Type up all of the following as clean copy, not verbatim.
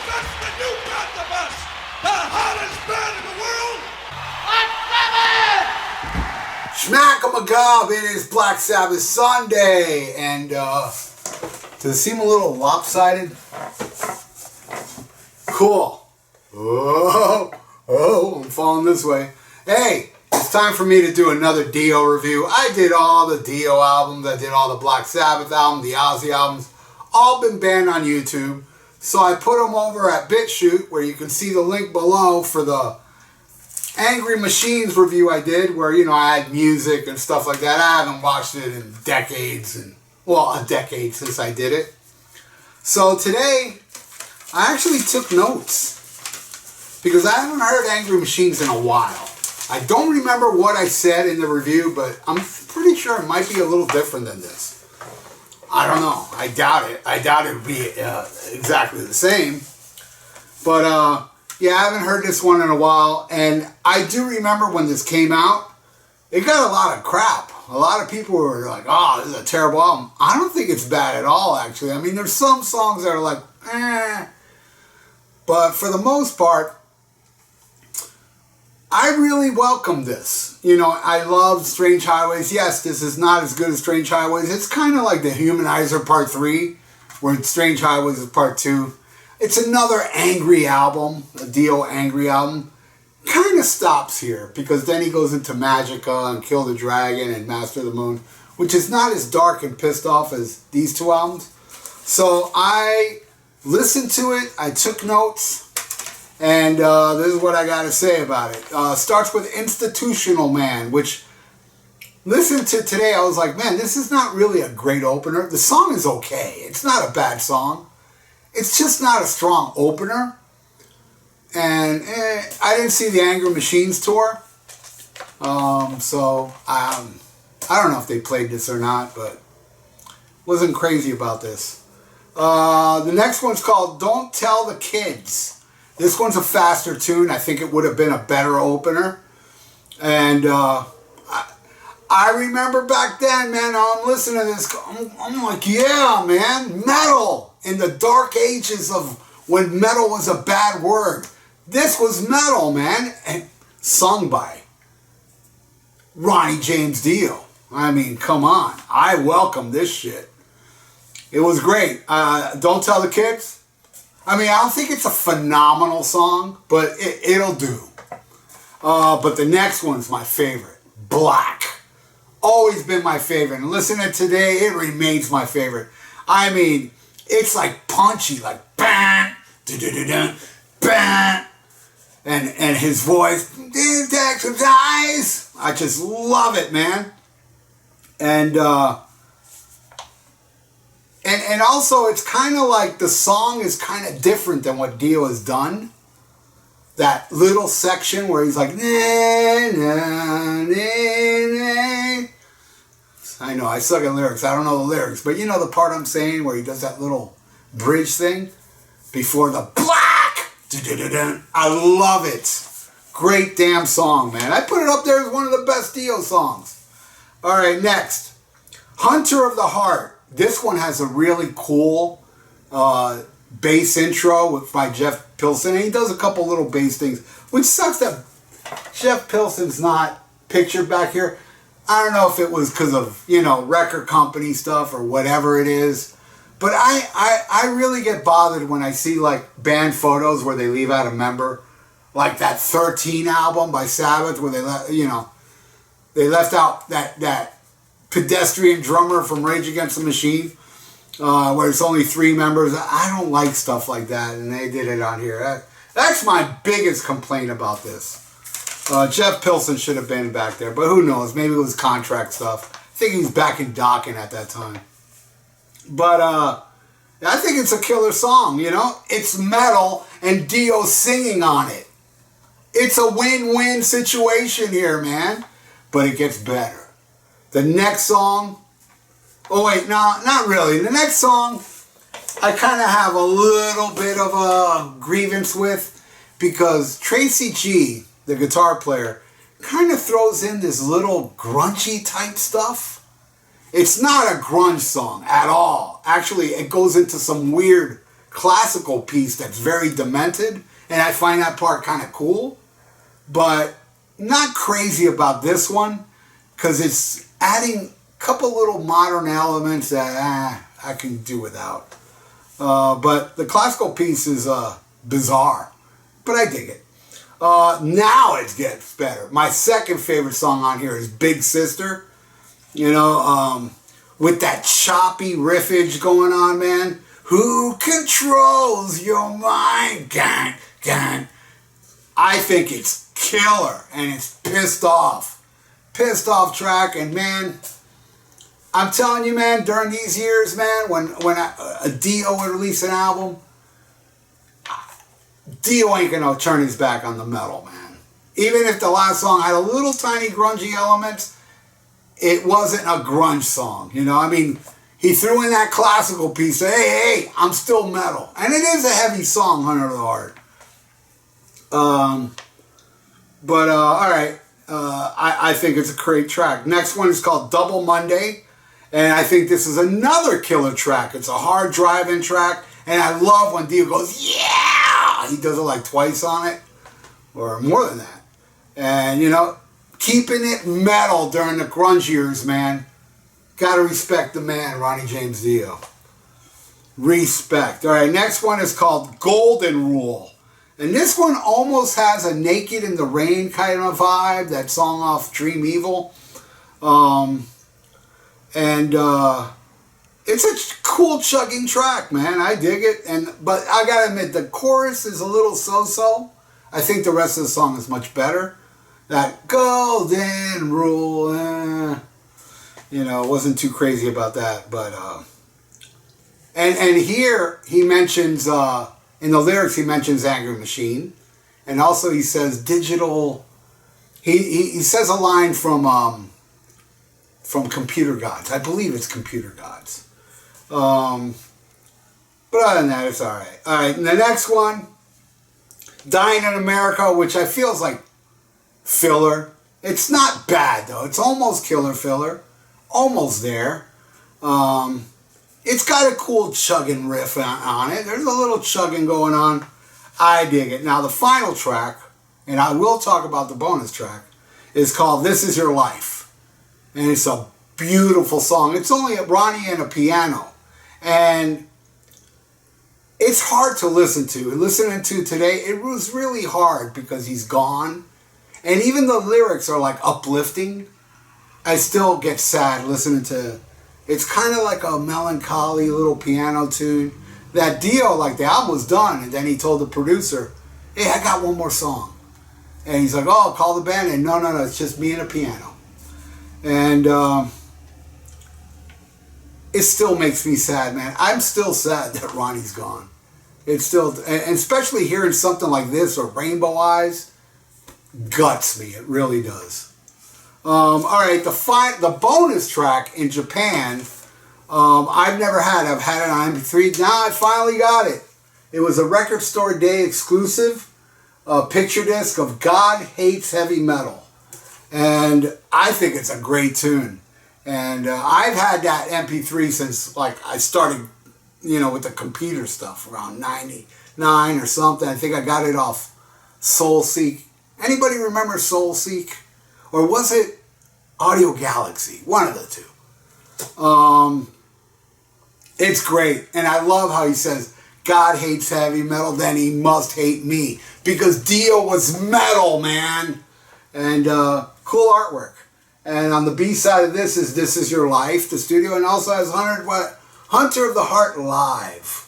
That's the new got the best, the hottest band in the world. Schmack 'em a gob, it is Black Sabbath Sunday, and does it seem a little lopsided? Cool. Oh, I'm falling this way. Hey, it's time for me to do another Dio review. I did all the Dio albums, I did all the Black Sabbath albums, the Ozzy albums, all been banned on YouTube. So I put them over at BitChute, where you can see the link below for the Angry Machines review I did, where, you know, I had music and stuff like that. I haven't watched it in decades, well, a decade since I did it. So today, I actually took notes, because I haven't heard Angry Machines in a while. I don't remember what I said in the review, but I'm pretty sure it might be a little different than this. I don't know. I doubt it. I doubt it would be exactly the same. But, yeah, I haven't heard this one in a while. And I do remember when this came out, it got a lot of crap. A lot of people were like, oh, this is a terrible album. I don't think it's bad at all, actually. I mean, there's some songs that are like, eh. But for the most part, I really welcome this. You know, I love Strange Highways. Yes, this is not as good as Strange Highways. It's kind of like the Humanizer Part 3, where Strange Highways is Part 2. It's another angry album, a Dio angry album. Kind of stops here, because then he goes into Magica and Kill the Dragon and Master of the Moon, which is not as dark and pissed off as these two albums. So I listened to it, I took notes, and this is what I got to say about it. Starts with Institutional Man, which, listen to today, I was like, man, this is not really a great opener. The song is okay. It's not a bad song. It's just not a strong opener. And I didn't see the Angry Machines tour. So I don't know if they played this or not, but wasn't crazy about this. The next one's called Don't Tell the Kids. This one's a faster tune. I think it would have been a better opener. And I remember back then, man, I'm listening to this. I'm like, yeah, man, metal. In the dark ages of when metal was a bad word. This was metal, man. And sung by Ronnie James Dio. I mean, come on. I welcome this shit. It was great. Don't Tell the Kids. I mean, I don't think it's a phenomenal song, but it'll do. But the next one's my favorite. Black. Always been my favorite. And listening to today, it remains my favorite. I mean, it's like punchy, like bang, bang. And his voice, I just love it, man. And also, it's kind of like the song is kind of different than what Dio has done. That little section where he's like, nah, nah, nah, nah. I know, I suck at lyrics. I don't know the lyrics. But you know the part I'm saying where he does that little bridge thing before the black. I love it. Great damn song, man. I put it up there as one of the best Dio songs. All right, next. Hunter of the Heart. This one has a really cool bass intro by Jeff Pilson. And he does a couple little bass things, which sucks that Jeff Pilson's not pictured back here. I don't know if it was because of, you know, record company stuff or whatever it is. But I really get bothered when I see, like, band photos where they leave out a member. Like that 13 album by Sabbath where they left out that pedestrian drummer from Rage Against the Machine, where it's only 3 members. I don't like stuff like that, and they did it on here. That's my biggest complaint about this. Jeff Pilson should have been back there, but who knows? Maybe it was contract stuff. I think he was back in Docking at that time. But I think it's a killer song, you know? It's metal, and Dio singing on it. It's a win-win situation here, man. But it gets better. The next song... Oh, wait, no, not really. The next song, I kind of have a little bit of a grievance with, because Tracy G, the guitar player, kind of throws in this little grungy type stuff. It's not a grunge song at all. Actually, it goes into some weird classical piece that's very demented, and I find that part kind of cool, but not crazy about this one, because it's adding a couple little modern elements that I can do without. But the classical piece is bizarre, but I dig it. Now it gets better. My second favorite song on here is Big Sister. You know, with that choppy riffage going on, man. Who controls your mind? Gang, gang. I think it's killer, and it's pissed off. Pissed off track, and man, I'm telling you, man, during these years, man, when a Dio would release an album, Dio ain't gonna turn his back on the metal, man. Even if the last song had a little tiny grungy elements, it wasn't a grunge song, you know? I mean, he threw in that classical piece, hey, I'm still metal. And it is a heavy song, Hunter of the Heart. But all right, I think it's a great track. Next one is called Double Monday, and I think this is another killer track. It's a hard driving track, and I love when Dio goes, yeah! He does it like twice on it, or more than that. And, you know, keeping it metal during the grunge years, man. Gotta respect the man, Ronnie James Dio. Respect. All right, next one is called Golden Rule. And this one almost has a Naked in the Rain kind of vibe, that song off Dream Evil. It's a cool chugging track, man. I dig it. But I gotta admit, the chorus is a little so-so. I think the rest of the song is much better. That Golden Rule, you know, wasn't too crazy about that. But and here he mentions in the lyrics, he mentions Angry Machine, and also he says digital. He says a line from Computer Gods. I believe it's Computer Gods. But other than that, it's all right. All right, and the next one, Dying in America, which I feel is like filler. It's not bad though. It's almost killer filler, almost there. It's got a cool chugging riff on it. There's a little chugging going on. I dig it. Now the final track, and I will talk about the bonus track, is called This Is Your Life. And it's a beautiful song. It's only Ronnie and a piano. And it's hard to listen to. Listening to today, it was really hard because he's gone. And even the lyrics are like uplifting. I still get sad listening to. It's kind of like a melancholy little piano tune. That Dio, like the album was done, and then he told the producer, hey, I got one more song. And he's like, oh, call the band. And no, it's just me and a piano. And it still makes me sad, man. I'm still sad that Ronnie's gone. It's still, and especially hearing something like this or Rainbow Eyes, guts me. It really does. All right, the bonus track in Japan, I've never had. I've had it on MP3. Now I finally got it. It was a Record Store Day exclusive picture disc of God Hates Heavy Metal. And I think it's a great tune. And I've had that MP3 since like I started, you know, with the computer stuff around 99 or something. I think I got it off SoulSeek. Anybody remember SoulSeek? Or was it Audio Galaxy? One of the two. It's great. And I love how he says, God hates heavy metal, then he must hate me. Because Dio was metal, man. And cool artwork. And on the B side of this is Your Life, the studio. And also has Hunter of the Heart Live.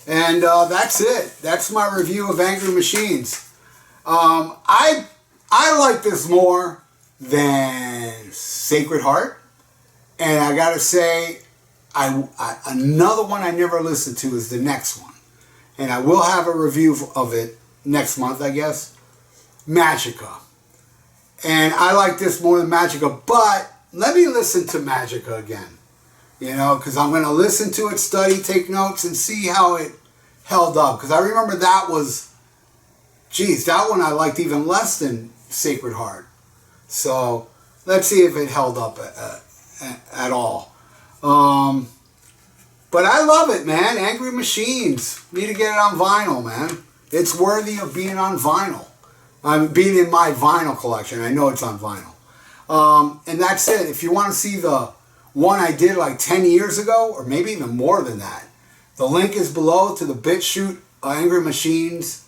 And that's it. That's my review of Angry Machines. I like this more than Sacred Heart, and I gotta say, another one I never listened to is the next one, and I will have a review of it next month, I guess. Magica, and I like this more than Magica, but let me listen to Magica again, you know, because I'm gonna listen to it, study, take notes, and see how it held up. Because I remember that was. Geez, that one I liked even less than Sacred Heart. So let's see if it held up at all. But But I love it, man. Angry Machines. Need to get it on vinyl, man. It's worthy of being on vinyl. I'm being in my vinyl collection. I know it's on vinyl. And that's it. If you want to see the one I did like 10 years ago, or maybe even more than that, the link is below to the BitChute Angry Machines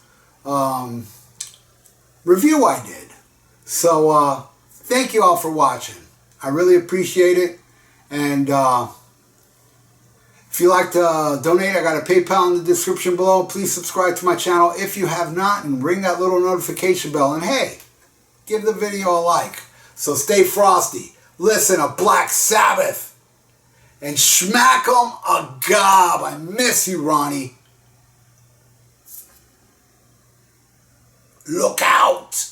review I did. So thank you all for watching. I really appreciate it. And if you like to donate, I got a PayPal in the description below. Please subscribe to my channel if you have not, and ring that little notification bell. And hey, give the video a like. So stay frosty. Listen to Black Sabbath. And smack 'em a gob. I miss you, Ronnie. Look out.